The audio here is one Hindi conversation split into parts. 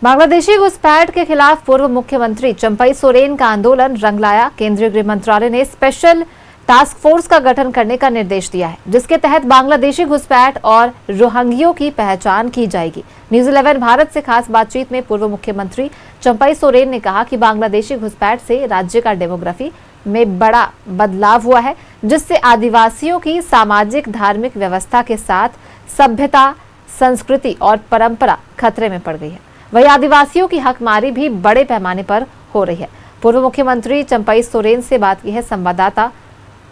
बांग्लादेशी घुसपैठ के खिलाफ पूर्व मुख्यमंत्री चंपई सोरेन का आंदोलन रंग लाया। केंद्रीय गृह मंत्रालय ने स्पेशल टास्क फोर्स का गठन करने का निर्देश दिया है, जिसके तहत बांग्लादेशी घुसपैठ और रोहिंग्यों की पहचान की जाएगी। न्यूज़ 11 भारत से खास बातचीत में पूर्व मुख्यमंत्री चंपई सोरेन ने कहा कि बांग्लादेशी घुसपैठ से राज्य का डेमोग्राफी में बड़ा बदलाव हुआ है, जिससे आदिवासियों की सामाजिक धार्मिक व्यवस्था के साथ सभ्यता, संस्कृति और परंपरा खतरे में पड़ गई है। वहीं आदिवासियों की हकमारी भी बड़े पैमाने पर हो रही है। पूर्व मुख्यमंत्री चंपई सोरेन से बात की है संवाददाता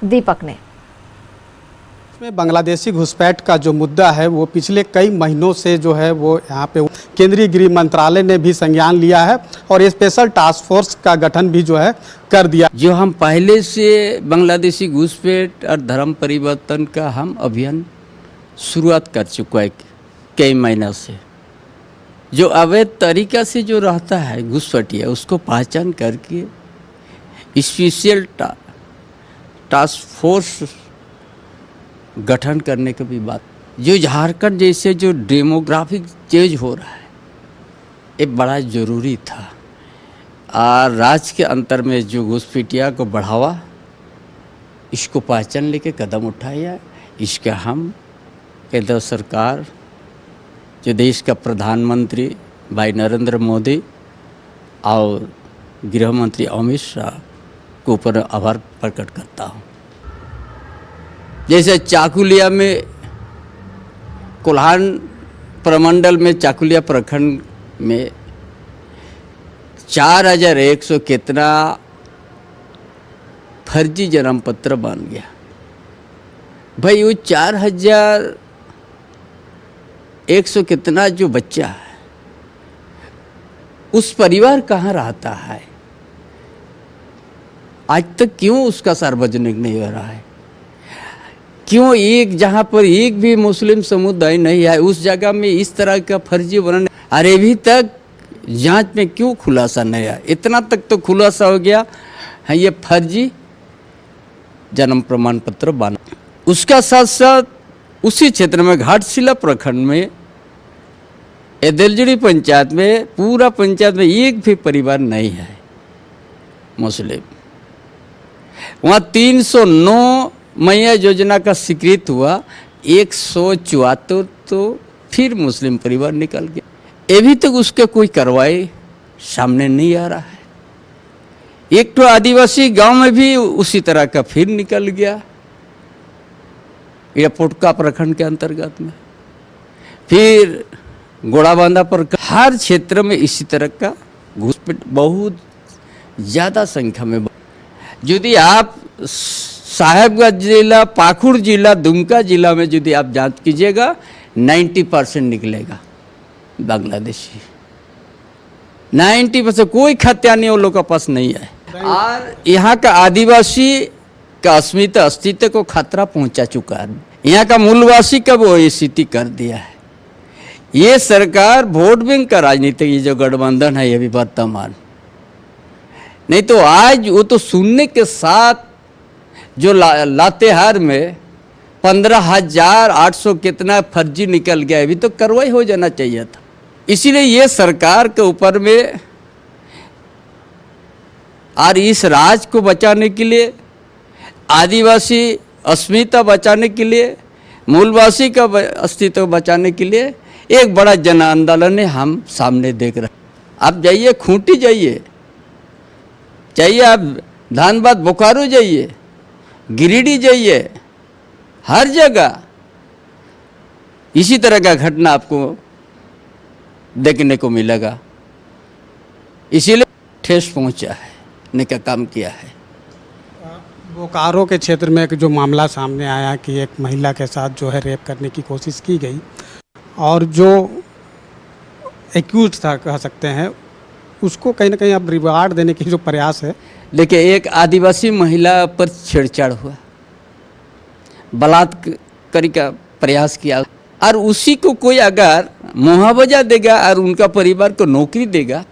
दीपक ने। इसमें बांग्लादेशी घुसपैठ का जो मुद्दा है वो पिछले कई महीनों से जो है वो यहाँ पे केंद्रीय गृह मंत्रालय ने भी संज्ञान लिया है और स्पेशल टास्क फोर्स का गठन भी जो है कर दिया। जो हम पहले से बांग्लादेशी घुसपैठ और धर्म परिवर्तन का हम अभियान शुरुआत कर चुका है कई महीनों से। जो अवैध तरीका से जो रहता है घुसपैठिया, उसको पहचान करके स्पेशल टास्क फोर्स गठन करने की भी बात। जो झारखंड जैसे जो डेमोग्राफिक चेंज हो रहा है, ये बड़ा ज़रूरी था। और राज्य के अंतर में जो घुसपैठिया को बढ़ावा, इसको पहचान लेके कदम उठाया। इसका हम केंद्र सरकार, जो देश का प्रधानमंत्री भाई नरेंद्र मोदी और गृह मंत्री अमित शाह के ऊपर आभार प्रकट करता हूँ। जैसे चाकुलिया में, कोल्हान प्रमंडल में, चाकुलिया प्रखंड में 4100 कितना फर्जी जन्म पत्र बन गया। भाई वो 4100 कितना जो बच्चा है, उस परिवार कहाँ रहता है? आज तक क्यों उसका सार्वजनिक नहीं हो रहा है? क्यों एक जहाँ पर एक भी मुस्लिम समुदाय नहीं है, उस जगह में इस तरह का फर्जी वर्णन? अरे अभी तक जांच में क्यों खुलासा नहीं आया? इतना तक तो खुलासा हो गया है ये फर्जी जन्म प्रमाण पत्र बना। उसका साथ साथ उसी क्षेत्र में घाटशिला प्रखंड में एदलजुड़ी पंचायत में, पूरा पंचायत में एक भी परिवार नहीं है मुस्लिम। वहाँ 309 मैया योजना का स्वीकृत हुआ, 174 तो फिर मुस्लिम परिवार निकल गया। अभी तक उसके कोई कार्रवाई सामने नहीं आ रहा है। एक तो आदिवासी गांव में भी उसी तरह का फिर निकल गया, यह पोटका प्रखंड के अंतर्गत में। फिर गोड़ाबांधा पर हर क्षेत्र में इसी तरह का घुसपैठ बहुत ज़्यादा संख्या में। यदि आप साहेबगंज जिला, पाकुड़ जिला, दुमका जिला में यदि आप जांच कीजिएगा, 90% निकलेगा बांग्लादेशी। 90% कोई खत्यानी वो लोग के पास नहीं है। और यहाँ का आदिवासी का अस्तित्व को खतरा पहुँचा चुका है। यहाँ का मूलवासी का वो स्थिति कर दिया है। ये सरकार वोट बैंक का राजनीतिक, ये जो गठबंधन है, ये भी वर्तमान, नहीं तो आज वो तो सुनने के साथ जो लातेहार में 15,800 कितना फर्जी निकल गया, अभी तो कार्रवाई हो जाना चाहिए था। इसीलिए ये सरकार के ऊपर में और इस राज को बचाने के लिए, आदिवासी अस्मिता बचाने के लिए, मूलवासी का अस्तित्व बचाने के लिए एक बड़ा जन आंदोलन है हम सामने देख रहे हैं। आप जाइए खूंटी, जाइए आप धनबाद बोकारो जाइए, गिरिडीह जाइए, हर जगह इसी तरह का घटना आपको देखने को मिलेगा। इसीलिए ठेस पहुंचा है, ने का काम किया है। बोकारो के क्षेत्र में एक जो मामला सामने आया कि एक महिला के साथ जो है रेप करने की कोशिश की गई और जो एक्यूज था कह सकते हैं, उसको कहीं ना कहीं अब रिवार्ड देने की जो प्रयास है। देखिए, एक आदिवासी महिला पर छेड़छाड़ हुआ, बलात्कारी का प्रयास किया, और उसी को कोई अगर मुआवजा देगा और उनका परिवार को नौकरी देगा,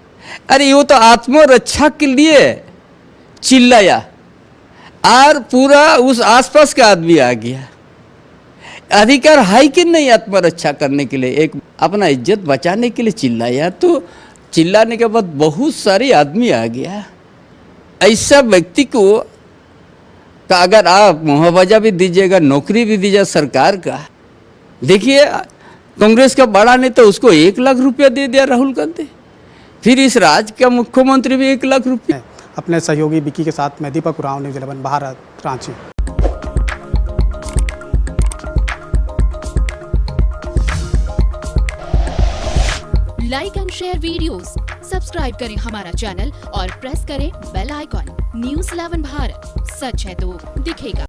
अरे वो तो आत्मरक्षा के लिए चिल्लाया और पूरा उस आसपास का आदमी आ गया। अधिकार है कि नहीं आत्मरक्षा करने के लिए, एक अपना इज्जत बचाने के लिए चिल्लाया, तो चिल्लाने के बाद बहुत सारे आदमी आ गया। ऐसा व्यक्ति को का अगर आप मुआवजा भी दीजिएगा, नौकरी भी दीजिएगा सरकार का, देखिए कांग्रेस का बड़ा नेता उसको 1 लाख रुपया दे दिया राहुल गांधी, फिर इस राज्य का मुख्यमंत्री भी 1 लाख रुपया। अपने सहयोगी विकी के साथ मैं Deepak Oraon, news 11 Bharat, Ranchi. Like and share videos, subscribe करें हमारा चैनल और प्रेस करें बेल आइकॉन। न्यूज़ 11 भारत, सच है तो दिखेगा।